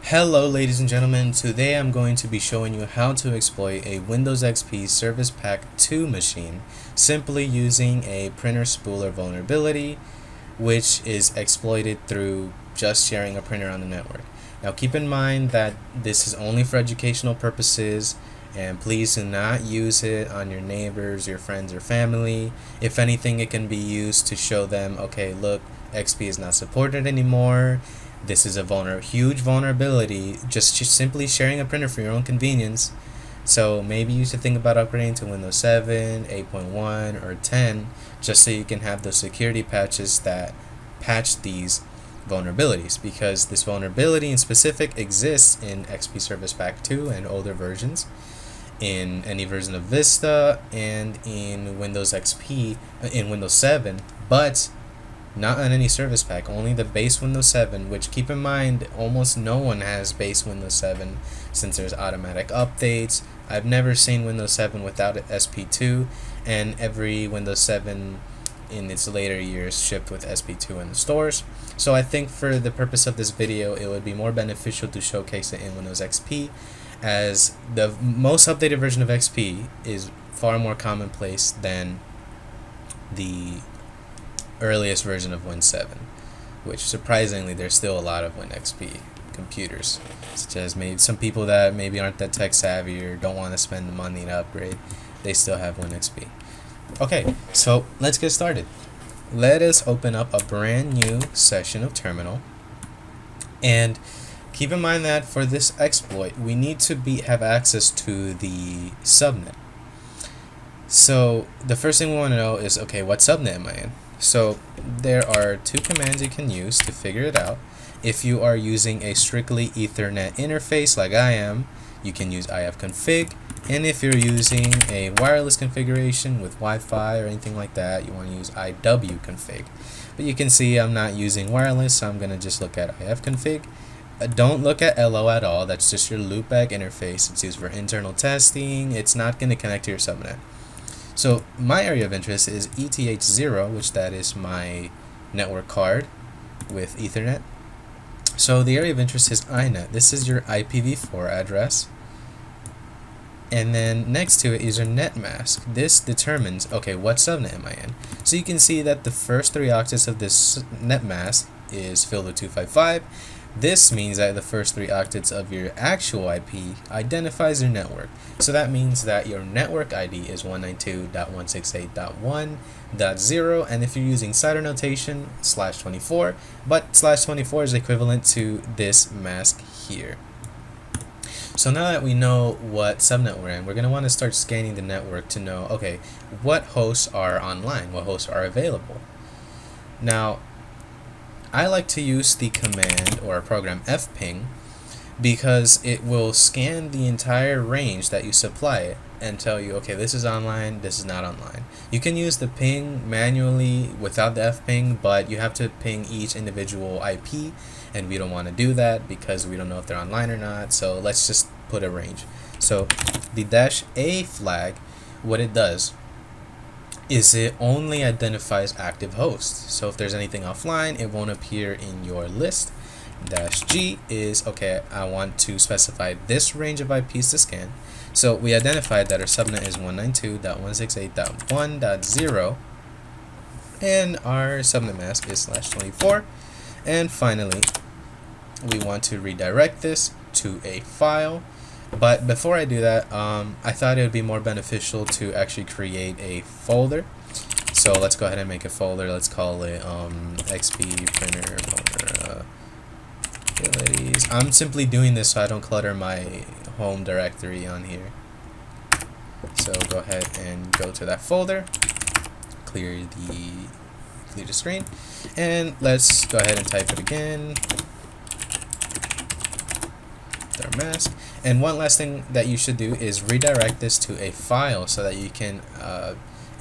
Hello ladies and gentlemen, today I'm going to be showing you how to exploit a Windows XP Service Pack 2 machine simply using a printer spooler vulnerability, which is exploited through just sharing a printer on the network. Now keep in mind that this is only for educational purposes, and please do not use it on your neighbors, your friends, or family. If anything, it can be used to show them, okay, look, XP is not supported anymore. This is a huge vulnerability. Just simply sharing a printer for your own convenience. So maybe you should think about upgrading to Windows 7, 8.1, or 10, just so you can have those security patches that patch these vulnerabilities, because this vulnerability in specific exists in XP Service Pack 2 and older versions, in any version of Vista, and in Windows XP, in Windows 7, but not on any service pack, only the base Windows 7, which keep in mind almost no one has base Windows 7 since there's automatic updates. I've never seen Windows 7 without SP2, and every Windows 7 in its later years shipped with SP2 in the stores. So I think for the purpose of this video, it would be more beneficial to showcase it in Windows XP, as the most updated version of XP is far more commonplace than the earliest version of Win 7, which surprisingly there's still a lot of Win XP computers, such as maybe some people that maybe aren't that tech savvy or don't want to spend the money to upgrade, they still have Win XP. Okay, so let's get started. Let us open up a brand new session of terminal, and keep in mind that for this exploit we need to have access to the subnet. So the first thing we want to know is, okay, what subnet am I in? So there are two commands you can use to figure it out. If you are using a strictly Ethernet interface like I am, you can use ifconfig, and if you're using a wireless configuration with Wi-Fi or anything like that, you want to use iwconfig. But you can see I'm not using wireless, so I'm going to just look at ifconfig. Don't look at LO at all, that's just your loopback interface. It's used for internal testing. It's not going to connect to your subnet. So my area of interest is ETH0, which that is my network card with Ethernet. So the area of interest is iNet. This is your IPv4 address. And then next to it is your net mask. This determines, okay, what subnet am I in? So you can see that the first 3 octets of this net mask is filled with 255. This means that the first 3 octets of your actual IP identifies your network. So that means that your network ID is 192.168.1.0, and if you're using CIDR notation, /24, but /24 is equivalent to this mask here. So now that we know what subnet we're in, we're going to want to start scanning the network to know, okay, what hosts are online, what hosts are available. Now, I like to use the command or program fping because it will scan the entire range that you supply it and tell you, okay, this is online, this is not online. You can use the ping manually without the fping, but you have to ping each individual IP, and we don't want to do that because we don't know if they're online or not. So let's just put a range. So the -A flag, what it does is it only identifies active hosts. So if there's anything offline, it won't appear in your list. -G is, okay, I want to specify this range of IPs to scan. So we identified that our subnet is 192.168.1.0, and our subnet mask is /24. And finally, we want to redirect this to a file. But before I do that, I thought it would be more beneficial to actually create a folder. So let's go ahead and make a folder. Let's call it XP printer vulnerabilities. I'm simply doing this so I don't clutter my home directory on here. So go ahead and go to that folder, clear the screen, and let's go ahead and type it again. Our mask. And one last thing that you should do is redirect this to a file so that you can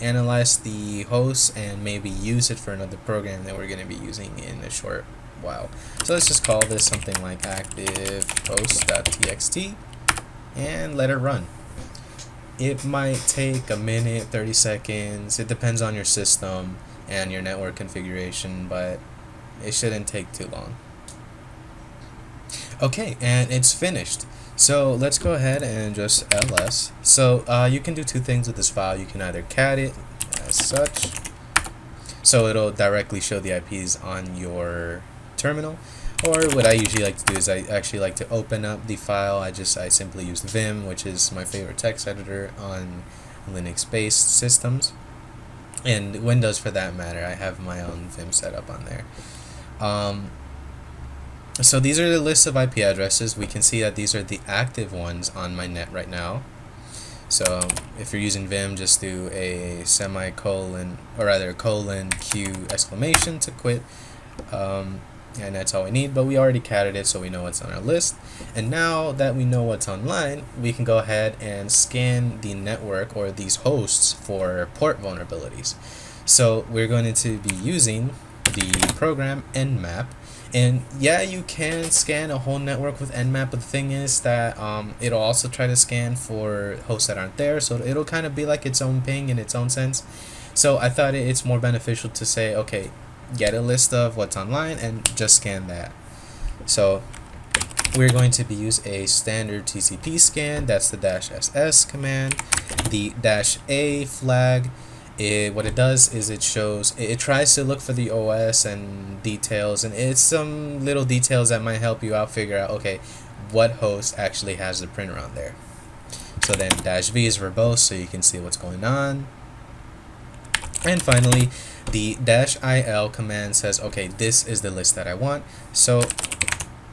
analyze the host and maybe use it for another program that we're going to be using in a short while. So let's just call this something like active host.txt and let it run. It might take a minute, 30 seconds. It depends on your system and your network configuration, but it shouldn't take too long. Okay, and it's finished. So let's go ahead and just ls. So you can do two things with this file. You can either cat it as such, so it'll directly show the IPs on your terminal, or what I usually like to do is I actually like to open up the file. I simply use Vim, which is my favorite text editor on Linux-based systems, and Windows for that matter. I have my own Vim setup on there. So these are the list of IP addresses. We can see that these are the active ones on my net right now. So if you're using Vim, just do a semicolon, or rather colon Q exclamation to quit. And that's all we need, but we already catted it, so we know what's on our list. And now that we know what's online, we can go ahead and scan the network or these hosts for port vulnerabilities. So we're going to be using the program Nmap. And yeah, you can scan a whole network with Nmap, but the thing is that it'll also try to scan for hosts that aren't there, so it'll kind of be like its own ping in its own sense. So I thought it's more beneficial to say, okay, get a list of what's online and just scan that. So we're going to be use a standard TCP scan. That's the -ss command. The -a flag, what it does is it shows, it tries to look for the OS and details, and it's some little details that might help you out figure out, okay, what host actually has the printer on there. So then -v is verbose, so you can see what's going on. And finally, the -il command says, okay, this is the list that I want. So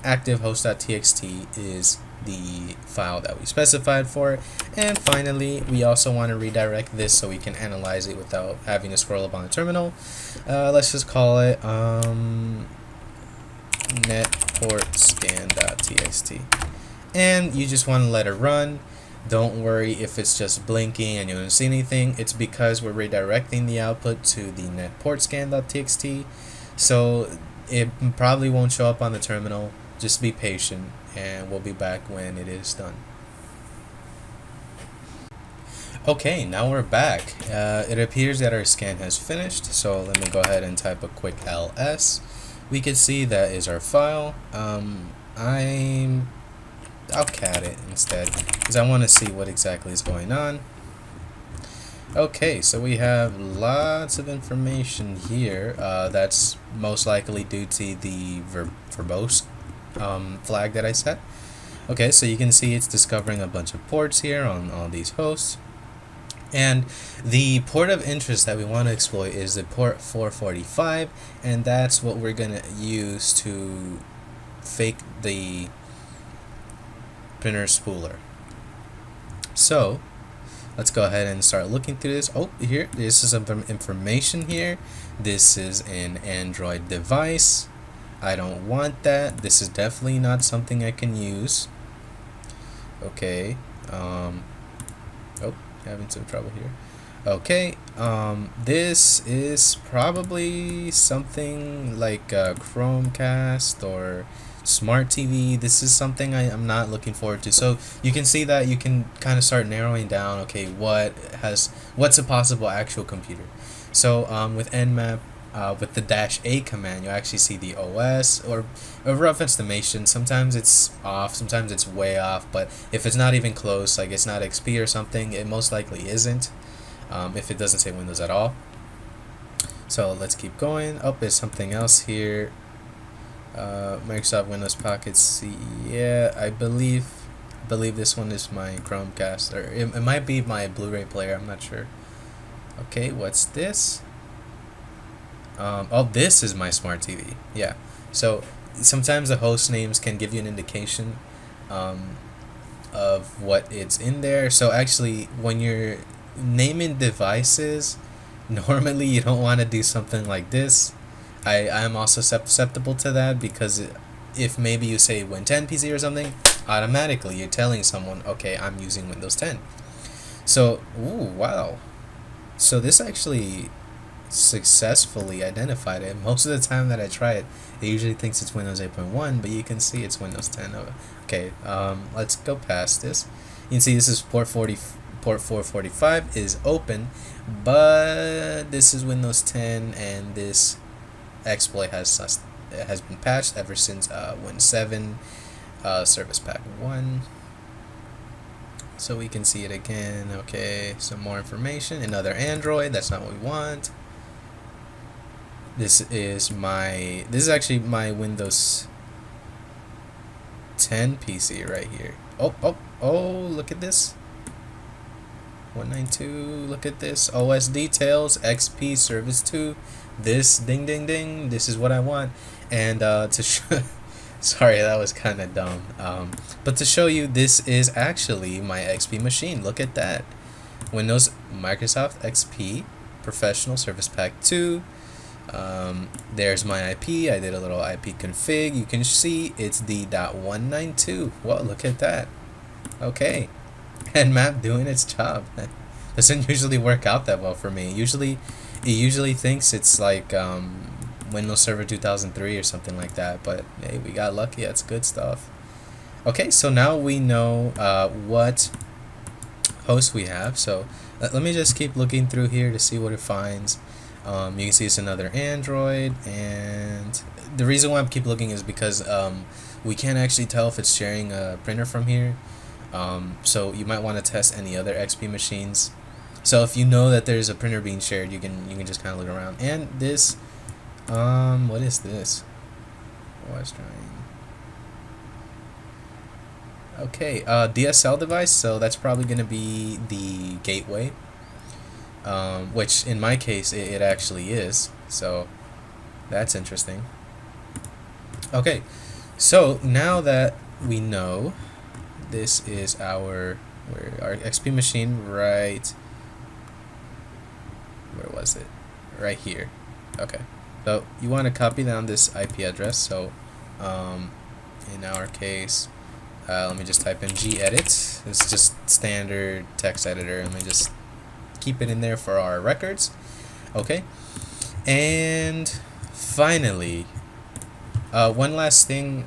active host.txt is the file that we specified for it. And finally, we also want to redirect this so we can analyze it without having to scroll up on the terminal. Let's just call it netportscan.txt. And you just want to let it run. Don't worry if it's just blinking and you don't see anything. It's because we're redirecting the output to the netportscan.txt. So it probably won't show up on the terminal. Just be patient, and we'll be back when it is done. Okay, now we're back. It appears that our scan has finished, so let me go ahead and type a quick ls. We can see that is our file. I'll cat it instead, because I want to see what exactly is going on. Okay, so we have lots of information here. That's most likely due to the verbose flag that I set. Okay, so you can see it's discovering a bunch of ports here on all these hosts. And the port of interest that we want to exploit is the port 445, and that's what we're going to use to fake the printer spooler. So let's go ahead and start looking through this. Oh, here, this is some information here. This is an Android device. I don't want that. This is definitely not something I can use. Okay. Oh, having some trouble here. Okay. This is probably something like a Chromecast or Smart TV. This is something I'm not looking forward to. So you can see that you can kind of start narrowing down, okay, what's a possible actual computer. So with Nmap, with the -a command, you actually see the OS or a rough estimation. Sometimes it's off, sometimes it's way off, but if it's not even close, like it's not XP or something, it most likely isn't, if it doesn't say Windows at all. So let's keep going. Oh, there's something else here. Microsoft Windows Pocket C. Yeah, I believe this one is my Chromecast, or it might be my Blu-ray player. I'm not sure. Okay, what's this? Oh, this is my Smart TV. Yeah. So sometimes the host names can give you an indication of what it's in there. So actually, when you're naming devices, normally you don't want to do something like this. I'm also susceptible to that, because if maybe you say Win 10 PC or something, automatically you're telling someone, okay, I'm using Windows 10. So, ooh, wow. So this actually successfully identified it. Most of the time that I try it, it usually thinks it's Windows 8.1, but you can see it's Windows 10. Okay, let's go past this. You can see this is port 445 is open, but this is Windows 10, and this exploit has been patched ever since Win 7. service pack 1. So we can see it again. Okay, some more information. Another Android. That's not what we want. This is actually my Windows 10 PC right here. Oh, look at this. 192, look at this. OS details, XP Service 2. This, ding, ding, ding. This is what I want. And to show, sorry, that was kind of dumb. But to show you, this is actually my XP machine. Look at that. Windows Microsoft XP Professional Service Pack 2. There's my IP. I did a little IP config. You can see it's the .192. Well, look at that. Okay. Nmap doing its job. Doesn't usually work out that well for me. It usually thinks it's like Windows Server 2003 or something like that. But hey, we got lucky. That's good stuff. Okay, so now we know what host we have. So let me just keep looking through here to see what it finds. You can see it's another Android, and the reason why I keep looking is because we can't actually tell if it's sharing a printer from here. So you might want to test any other XP machines. So if you know that there's a printer being shared, you can just kind of look around. And this, what is this? Oh, I was trying. Okay, DSL device. So that's probably going to be the gateway, which in my case it actually is. So that's interesting. Okay, so now that we know this is our XP machine, right? Where was it? Right here. Okay, so you want to copy down this IP address. So in our case, let me just type in gedit. It's just standard text editor. Let me just keep it in there for our records. Okay, and finally, one last thing,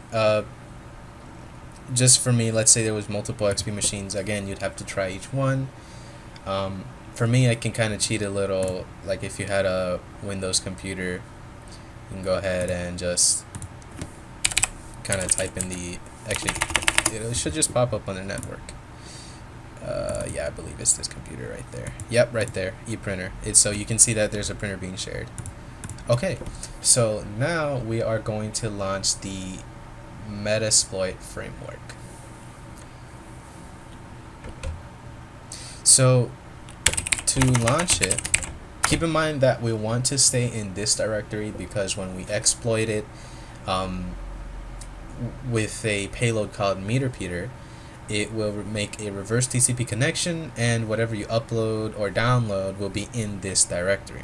just for me, let's say there was multiple XP machines. Again, you'd have to try each one. For me, I can kind of cheat a little. Like if you had a Windows computer, you can go ahead and just kind of type in the, actually it should just pop up on the network. Yeah, I believe it's this computer right there. Yep, right there, ePrinter. So you can see that there's a printer being shared. Okay, so now we are going to launch the Metasploit framework. So to launch it, keep in mind that we want to stay in this directory, because when we exploit it with a payload called MeterPeter, it will make a reverse TCP connection, and whatever you upload or download will be in this directory.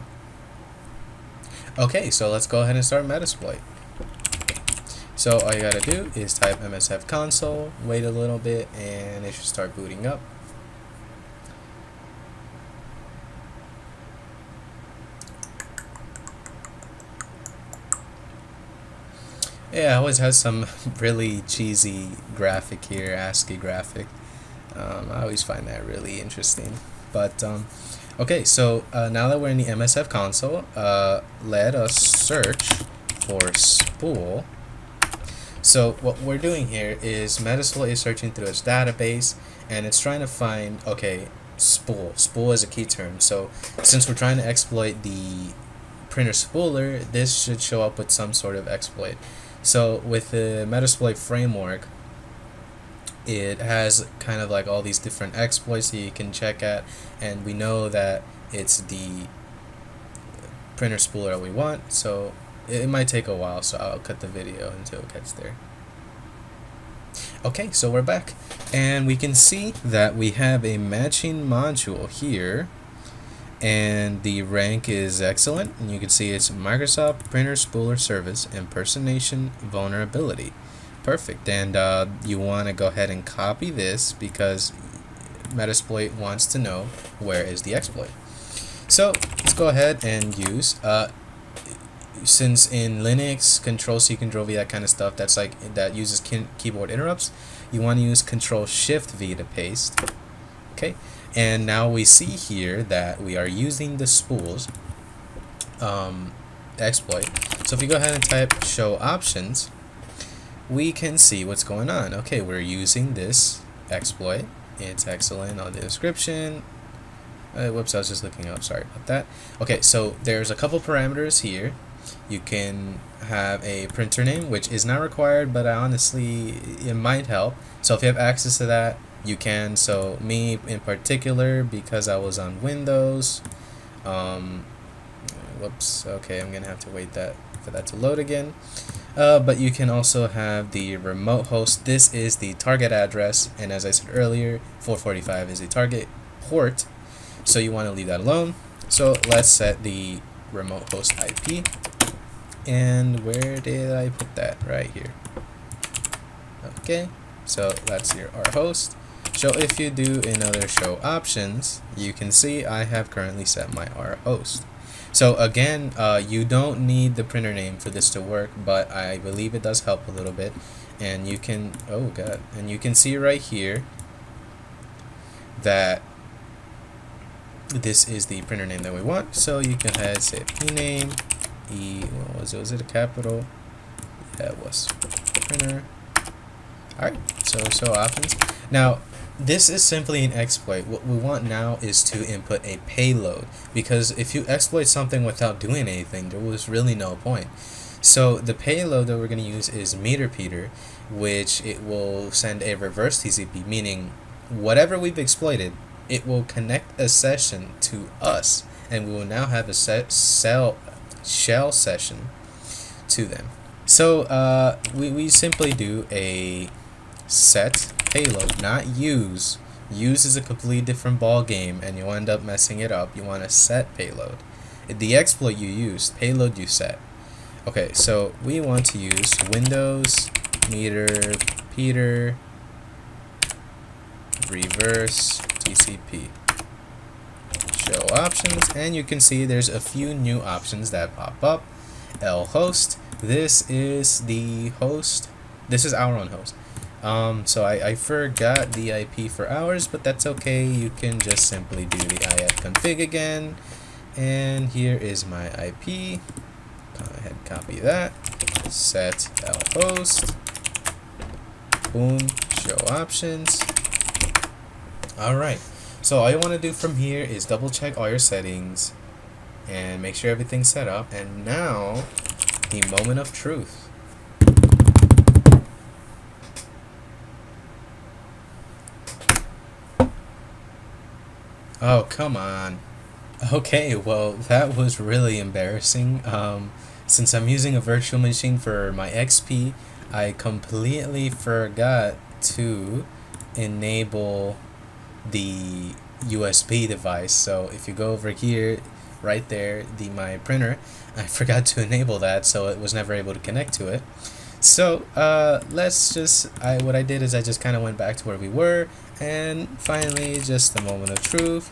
Okay, so let's go ahead and start Metasploit. So all you gotta do is type msf console, wait a little bit, and it should start booting up. Yeah, it always has some really cheesy graphic here, ASCII graphic. I always find that really interesting. But okay, so now that we're in the MSF console, let us search for spool. So what we're doing here is Metasploit is searching through its database, and it's trying to find, okay, spool. Spool is a key term. So since we're trying to exploit the printer spooler, this should show up with some sort of exploit. So with the Metasploit framework, it has kind of like all these different exploits that you can check at, and we know that it's the printer spooler that we want, so it might take a while, so I'll cut the video until it gets there. Okay, so we're back, and we can see that we have a matching module here, and the rank is excellent, and you can see it's Microsoft Printer Spooler Service Impersonation Vulnerability. Perfect. And you want to go ahead and copy this, because Metasploit wants to know where is the exploit. So let's go ahead and use, since in Linux, Control-C, Control-V, that kind of stuff, that's like, that uses keyboard interrupts, you want to use Control-Shift-V to paste. Okay. And now we see here that we are using the spools exploit. So if you go ahead and type show options, we can see what's going on. Okay, we're using this exploit. It's excellent on the description. Whoops, I was just looking up, sorry about that. Okay, so there's a couple parameters here. You can have a printer name, which is not required, but honestly, it might help. So if you have access to that, you can. So me in particular, because I was on Windows, whoops, okay, I'm gonna have to wait for that to load again. But you can also have the remote host. This is the target address, and as I said earlier, 445 is the target port. So you want to leave that alone. So let's set the remote host IP. And where did I put that? Right here. Okay, so that's our host. So if you do another show options, you can see I have currently set my R host. So again, you don't need the printer name for this to work, but I believe it does help a little bit. And you can, oh god, and you can see right here that this is the printer name that we want. So you can ahead say pname what was it a capital? Yeah, it was printer. Alright, so options. Now this is simply an exploit. What we want now is to input a payload, because if you exploit something without doing anything, there was really no point. So the payload that we're going to use is meter-peter, which it will send a reverse TCP, meaning whatever we've exploited, it will connect a session to us, and we will now have a shell session to them. So we simply do a set payload, not use. Use is a completely different ball game, and you'll end up messing it up. You want to set payload. The exploit you use, payload you set. Okay, so we want to use Windows meter-peter reverse TCP. Show options, and you can see there's a few new options that pop up. L host. This is the host. This is our own host. So I forgot the IP for ours, but that's okay. You can just simply do the ifconfig again, and here is my IP. Go ahead, copy that. Set L host. Boom. Show options. All right. So all you want to do from here is double check all your settings and make sure everything's set up. And now, the moment of truth. Oh, come on. Okay, well, that was really embarrassing. Since I'm using a virtual machine for my XP, I completely forgot to enable the USB device. So if you go over here, right there, my printer, I forgot to enable that, so it was never able to connect to it. So what I did is I just kind of went back to where we were, and finally, just the moment of truth.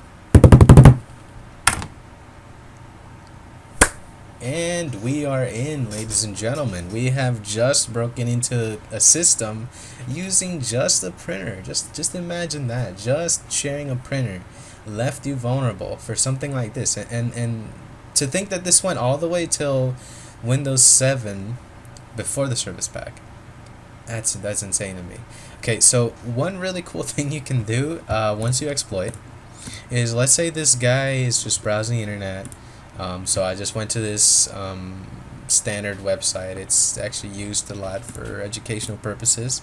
And we are in, ladies and gentlemen. We have just broken into a system using just a printer. Just imagine that. Just sharing a printer left you vulnerable for something like this. And to think that this went all the way till Windows 7 before the service pack. That's insane to me. Okay, so one really cool thing you can do once you exploit is, let's say this guy is just browsing the internet. So I just went to this standard website. It's actually used a lot for educational purposes.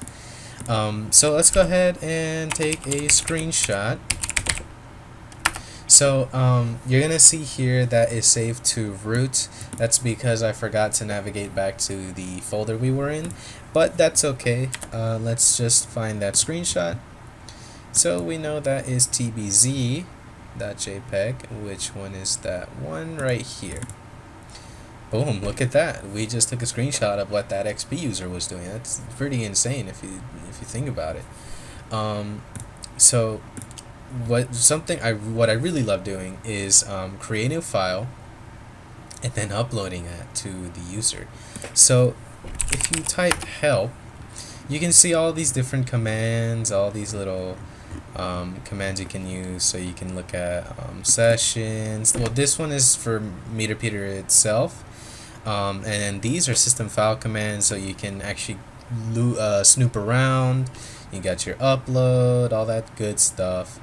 So let's go ahead and take a screenshot. So you're gonna see here that is saved to root. That's because I forgot to navigate back to the folder we were in, but that's okay. Let's just find that screenshot. So we know that is tbz. .jpg, which one is that one right here? Boom, look at that. We just took a screenshot of what that XP user was doing. That's pretty insane if you think about it. So what I really love doing is creating a file and then uploading it to the user. So if you type help, you can see all these different commands, all these little commands you can use. So you can look at sessions. Well, this one is for meter-peter itself, and then these are system file commands, so you can actually snoop around. You got your upload, all that good stuff.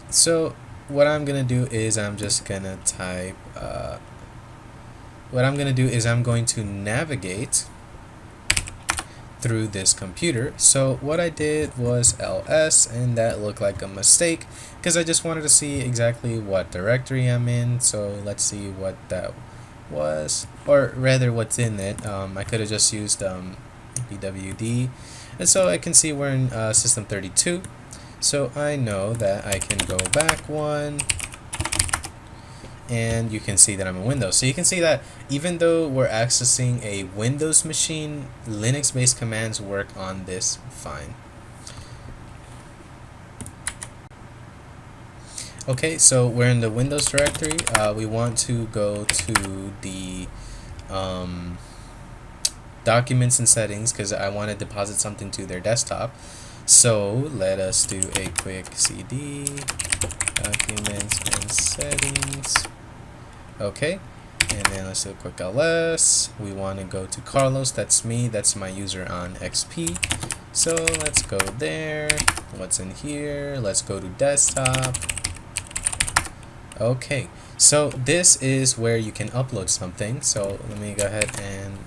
So what I'm gonna do is I'm just gonna type. What I'm gonna do is I'm going to navigate through this computer. So what I did was ls, and that looked like a mistake because I just wanted to see exactly what directory I'm in. So let's see what that was, or rather what's in it. I could have just used bwd, and so I can see we're in system 32. So I know that I can go back one, and you can see that I'm in Windows. So you can see that even though we're accessing a Windows machine, Linux-based commands work on this fine. Okay, so we're in the Windows directory. We want to go to the documents and settings because I want to deposit something to their desktop. So let us do a quick cd documents and settings. Okay, and then let's do a quick ls. We want to go to Carlos. That's me. That's my user on XP. So let's go there. What's in here? Let's go to desktop. Okay, so this is where you can upload something. So let me go ahead and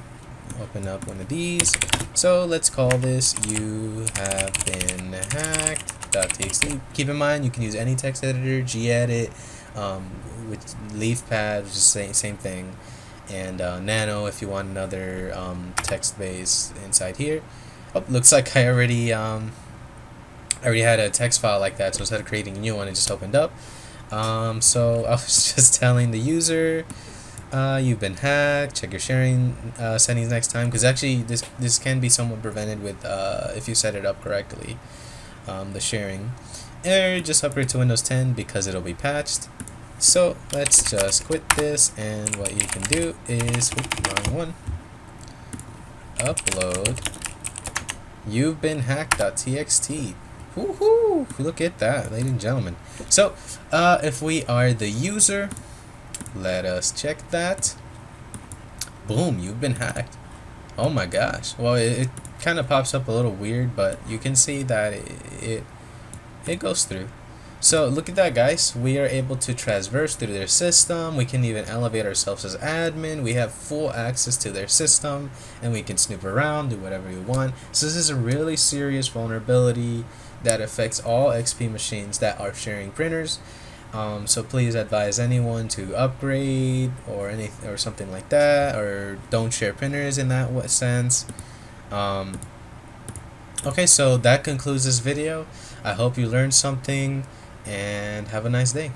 open up one of these. So let's call this "You have been hacked.txt." Keep in mind you can use any text editor, gedit, with LeafPad, which is the same thing, and Nano if you want another text base inside here. Oh, looks like I already had a text file like that, so instead of creating a new one, it just opened up. So I was just telling the user, you've been hacked. Check your sharing settings next time, because actually this can be somewhat prevented with if you set it up correctly, the sharing. Or just upgrade to Windows 10 because it'll be patched. So let's just quit this, and what you can do is, wrong one, upload you've been hacked.txt. Woohoo! Look at that, ladies and gentlemen. So if we are the user, let us check that. Boom, you've been hacked. Oh my gosh. Well, it kind of pops up a little weird, but you can see that it goes through. So look at that, guys. We are able to traverse through their system. We can even elevate ourselves as admin. We have full access to their system, and we can snoop around, do whatever we want. So this is a really serious vulnerability that affects all XP machines that are sharing printers. So please advise anyone to upgrade or something like that, or don't share printers in that sense. Okay, so that concludes this video. I hope you learned something, and have a nice day.